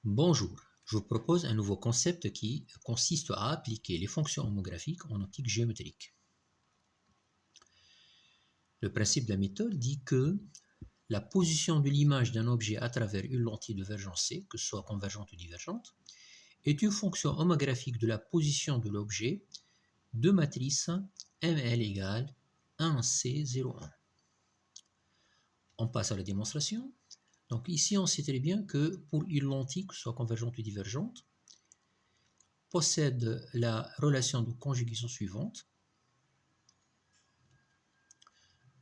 Bonjour, je vous propose un nouveau concept qui consiste à appliquer les fonctions homographiques en optique géométrique. Le principe de la méthode dit que la position de l'image d'un objet à travers une lentille de vergence C, que ce soit convergente ou divergente, est une fonction homographique de la position de l'objet de matrice ML égale 1C01. On passe à la démonstration. Donc ici, on sait très bien que pour une lentille, que ce soit convergente ou divergente, possède la relation de conjugaison suivante.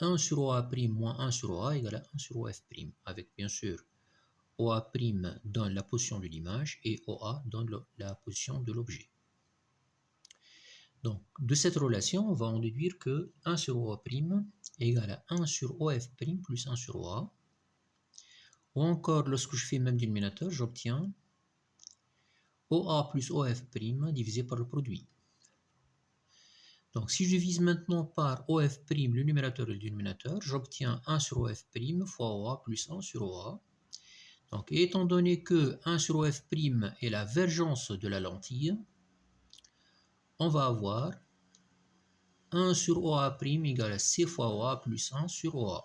1 sur OA' moins 1 sur OA égale à 1 sur OF', avec bien sûr OA' donne la position de l'image et OA donne la position de l'objet. Donc, de cette relation, on va en déduire que 1 sur OA' égale à 1 sur OF' plus 1 sur OA. Ou encore, lorsque je fais même dénominateur, j'obtiens OA plus OF' divisé par le produit. Donc, si je divise maintenant par OF', le numérateur et le dénominateur, j'obtiens 1 sur OF' fois OA plus 1 sur OA. Donc, étant donné que 1 sur OF' est la vergence de la lentille, on va avoir 1 sur OA' égale à C fois OA plus 1 sur OA.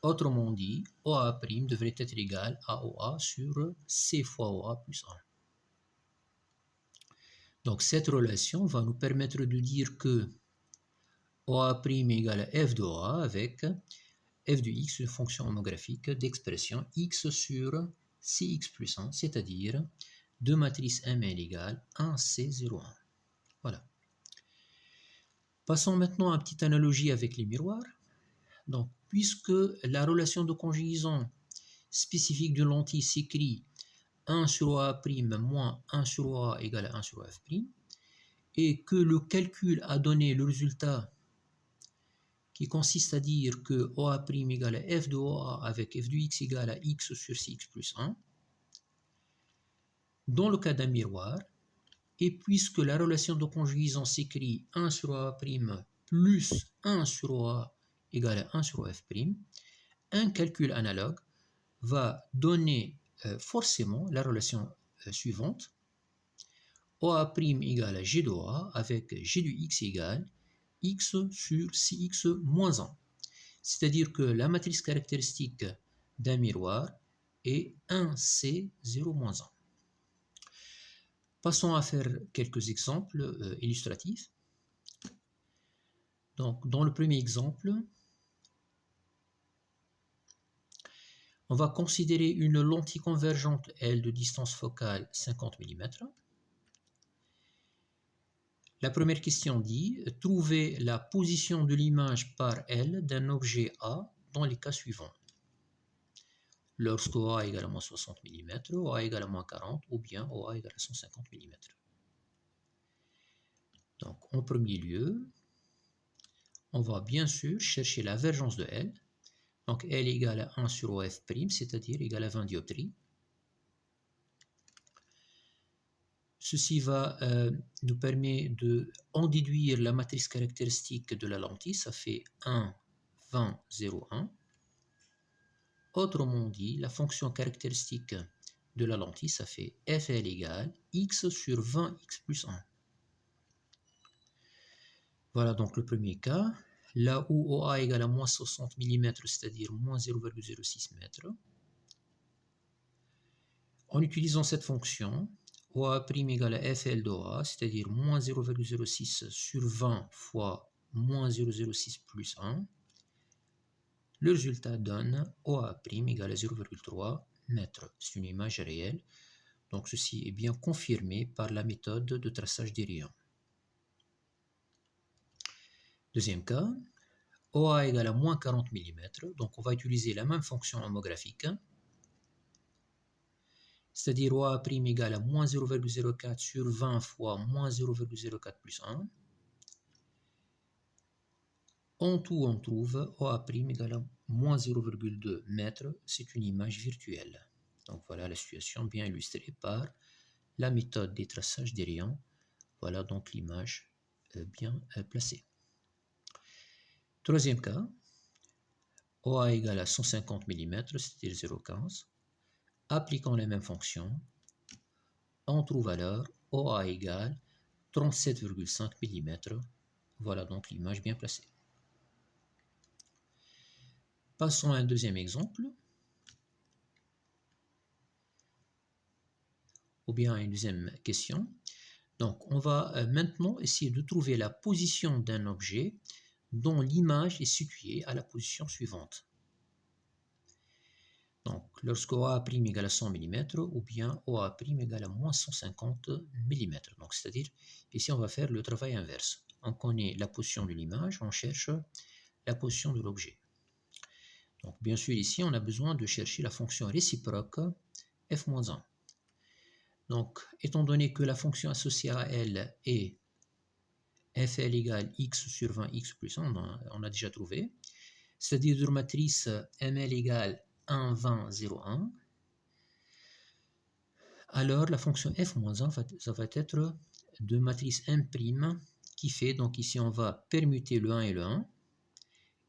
Autrement dit, OA' devrait être égal à OA sur C fois OA plus 1. Donc cette relation va nous permettre de dire que OA' égale à f de OA avec f de x, une fonction homographique d'expression x sur cx plus 1, c'est-à-dire de matrice ML égale 1C01. Voilà. Passons maintenant à une petite analogie avec les miroirs. Donc, puisque la relation de conjugaison spécifique d'une lentille s'écrit 1 sur OA' moins 1 sur OA égale à 1 sur OF', et que le calcul a donné le résultat qui consiste à dire que OA' égale à f de OA avec f de x égale à x sur cx plus 1, dans le cas d'un miroir, et puisque la relation de conjugaison s'écrit 1 sur OA' plus 1 sur OA égale à 1 sur OF', un calcul analogue va donner forcément la relation suivante. OA' égale à G de OA avec G de x égale x sur Cx moins 1. C'est-à-dire que la matrice caractéristique d'un miroir est 1C0 moins 1. Passons à faire quelques exemples illustratifs. Donc, dans le premier exemple, on va considérer une lentille convergente L de distance focale 50 mm. La première question dit « Trouvez la position de l'image par L d'un objet A dans les cas suivants. Lorsque OA égale à moins 60 mm, OA égale à moins 40 ou bien OA égale à 150 mm. » Donc, en premier lieu, on va bien sûr chercher la vergence de L. Donc, L égale à 1 sur OF', c'est-à-dire égale à 20 dioptries. Ceci va nous permettre d'en déduire la matrice caractéristique de la lentille. Ça fait 1, 20, 0, 1. Autrement dit, la fonction caractéristique de la lentille, ça fait FL égale x sur 20x plus 1. Voilà donc le premier cas. Là où OA égale à moins 60 mm, c'est-à-dire moins 0,06 m. En utilisant cette fonction, OA' égale à FL de OA, c'est-à-dire moins 0,06 sur 20 fois moins 0,06 plus 1. Le résultat donne OA' égale à 0,3 m. C'est une image réelle. Donc ceci est bien confirmé par la méthode de traçage des rayons. Deuxième cas, OA égale à moins 40 mm. Donc on va utiliser la même fonction homographique. C'est-à-dire OA' égale à moins 0,04 sur 20 fois moins 0,04 plus 1. En tout, on trouve OA' égale à moins 0,2 m. C'est une image virtuelle. Donc voilà la situation bien illustrée par la méthode des traçages des rayons. Voilà donc l'image bien placée. Troisième cas, OA égale à 150 mm, c'est-à-dire 0,15. Appliquons la même fonction. On trouve alors OA égale 37,5 mm. Voilà donc l'image bien placée. Passons à un deuxième exemple, ou bien à une deuxième question. Donc, on va maintenant essayer de trouver la position d'un objet dont l'image est située à la position suivante. Donc, lorsque OA' égale à 100 mm, ou bien OA' égale à moins 150 mm. Donc, c'est-à-dire, ici, on va faire le travail inverse. On connaît la position de l'image, on cherche la position de l'objet. Donc, bien sûr, ici, on a besoin de chercher la fonction réciproque f-1. Donc, étant donné que la fonction associée à elle est fl égale x sur 20 x plus 1, on a déjà trouvé, c'est-à-dire de matrice ml égale 1, 20, 0, 1, alors la fonction f-1, ça va être de matrice M' qui fait, donc ici on va permuter le 1 et le 1,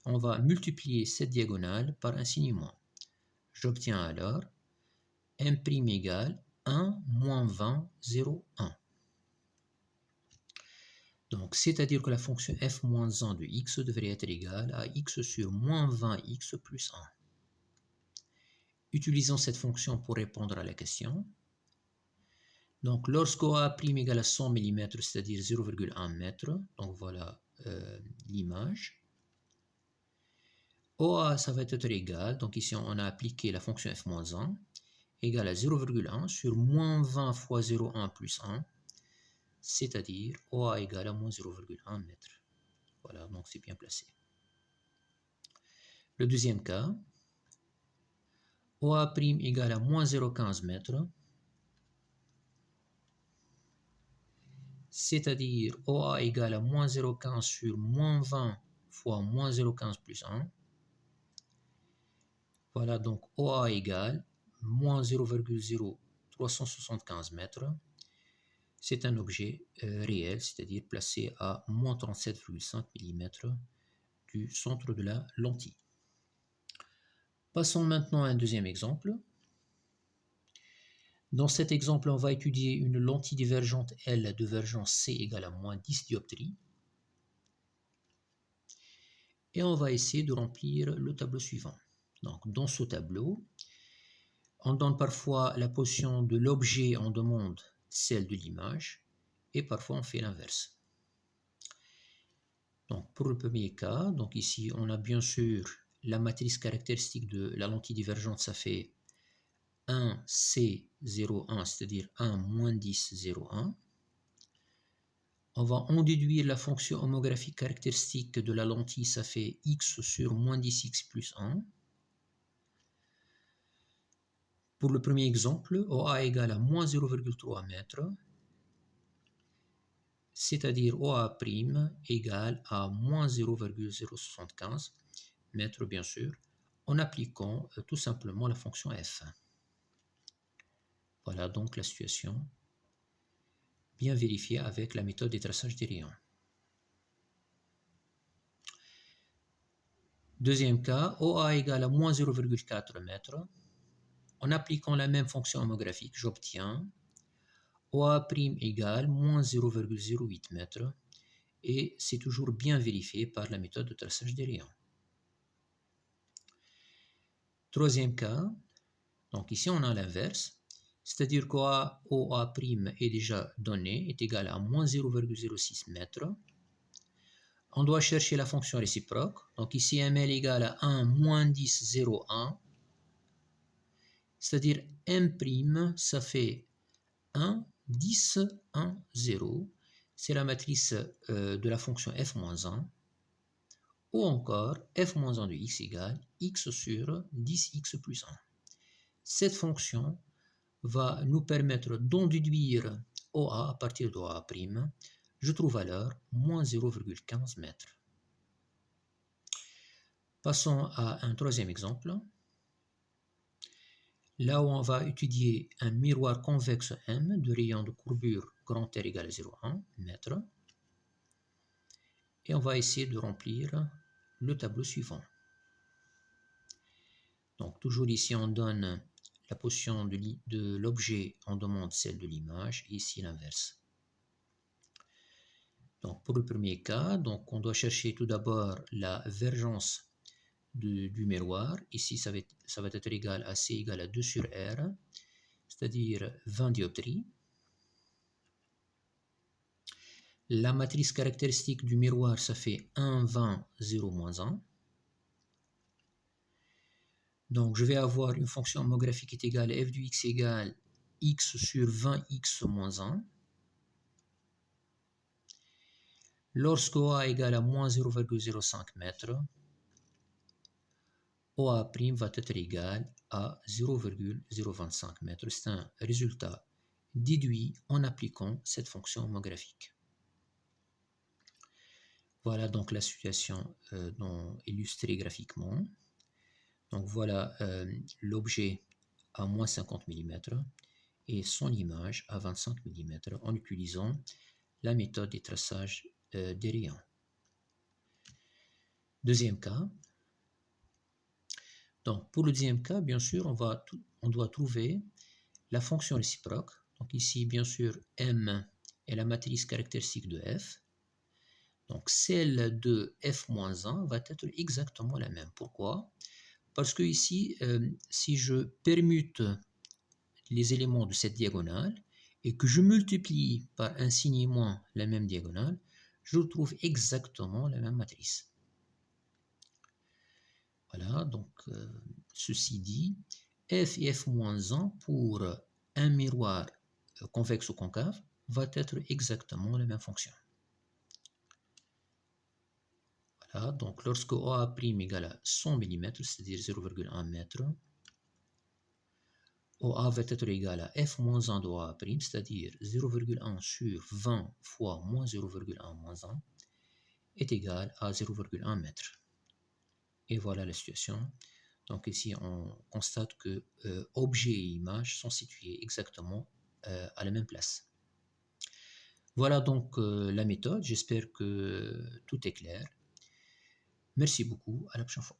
on va multiplier cette diagonale par un signe moins. J'obtiens alors M' égale 1 moins 20, 0, 1. Donc, c'est-à-dire que la fonction f-1 de x devrait être égale à x sur moins 20x plus 1. Utilisons cette fonction pour répondre à la question. Donc, lorsque OA' égale à 100 mm, c'est-à-dire 0,1 m, donc voilà l'image. OA, ça va être égal, donc ici on a appliqué la fonction f-1, égale à 0,1 sur moins 20 fois 0,1 plus 1, c'est-à-dire OA égale à moins 0,1 m. Voilà, donc c'est bien placé. Le deuxième cas, OA' égale à moins 0,15 m, c'est-à-dire OA égale à moins 0,15 sur moins 20 fois moins 0,15 plus 1. Voilà, donc OA égale moins 0,0375 mètres. C'est un objet réel, c'est-à-dire placé à moins 37,5 mm du centre de la lentille. Passons maintenant à un deuxième exemple. Dans cet exemple, on va étudier une lentille divergente L de divergence C égale à moins 10 dioptries. Et on va essayer de remplir le tableau suivant. Donc, dans ce tableau, on donne parfois la position de l'objet, on demande celle de l'image, et parfois on fait l'inverse. Donc, pour le premier cas, donc ici, on a bien sûr la matrice caractéristique de la lentille divergente, ça fait 1, C, 0, 1, c'est-à-dire 1, moins 10, 0, 1. On va en déduire la fonction homographique caractéristique de la lentille, ça fait x sur moins 10x plus 1. Pour le premier exemple, OA égale à moins 0,3 m, c'est-à-dire OA' égale à moins 0,075 m, bien sûr, en appliquant tout simplement la fonction f. Voilà donc la situation bien vérifiée avec la méthode des traçages des rayons. Deuxième cas, OA égale à moins 0,4 m. En appliquant la même fonction homographique, j'obtiens OA' égale moins 0,08 m. Et c'est toujours bien vérifié par la méthode de traçage des rayons. Troisième cas, donc ici on a l'inverse, c'est-à-dire qu'OA est déjà donné, est égal à moins 0,06 m. On doit chercher la fonction réciproque, donc ici ml égale à 1 moins 10, 0, 1, c'est-à-dire m', ça fait 1, 10, 1, 0, c'est la matrice de la fonction f-1, ou encore f-1 de x égale x sur 10x plus 1. Cette fonction va nous permettre d'en déduire OA à partir de OA'. Je trouve alors moins 0,15 m. Passons à un troisième exemple. Là où on va étudier un miroir convexe M de rayon de courbure grand R égale 0,1 m. Et on va essayer de remplir le tableau suivant. Donc toujours ici on donne la position de l'objet, on demande celle de l'image, et ici l'inverse. Donc pour le premier cas, donc on doit chercher tout d'abord la vergence du miroir. Ici, ça va être égal à C égale à 2 sur R, c'est-à-dire 20 dioptries. La matrice caractéristique du miroir, ça fait 1, 20, 0, moins 1. Donc je vais avoir une fonction homographique qui est égale à f du x égale x sur 20x moins 1. Lorsque OA égale à moins 0,05 m, OA' va être égal à 0,025 m. C'est un résultat déduit en appliquant cette fonction homographique. Voilà donc la situation illustrée graphiquement. Donc voilà l'objet à moins 50 mm et son image à 25 mm en utilisant la méthode des traçages des rayons. Deuxième cas. Donc pour le deuxième cas, bien sûr, on doit trouver la fonction réciproque. Donc ici, bien sûr, M est la matrice caractéristique de f. Donc celle de f-1 va être exactement la même. Pourquoi? Parce que ici, si je permute les éléments de cette diagonale et que je multiplie par un signe moins la même diagonale, je retrouve exactement la même matrice. Voilà, donc ceci dit, f et f-1 pour un miroir convexe ou concave va être exactement la même fonction. Voilà, donc lorsque OA' égale à 100 mm, c'est-à-dire 0,1 m, OA va être égal à f-1 de OA', c'est-à-dire 0,1 sur 20 fois moins 0,1 moins 1, est égal à 0,1 m. Et voilà la situation. Donc ici, on constate que objet et image sont situés exactement à la même place. Voilà donc la méthode. J'espère que tout est clair. Merci beaucoup. À la prochaine fois.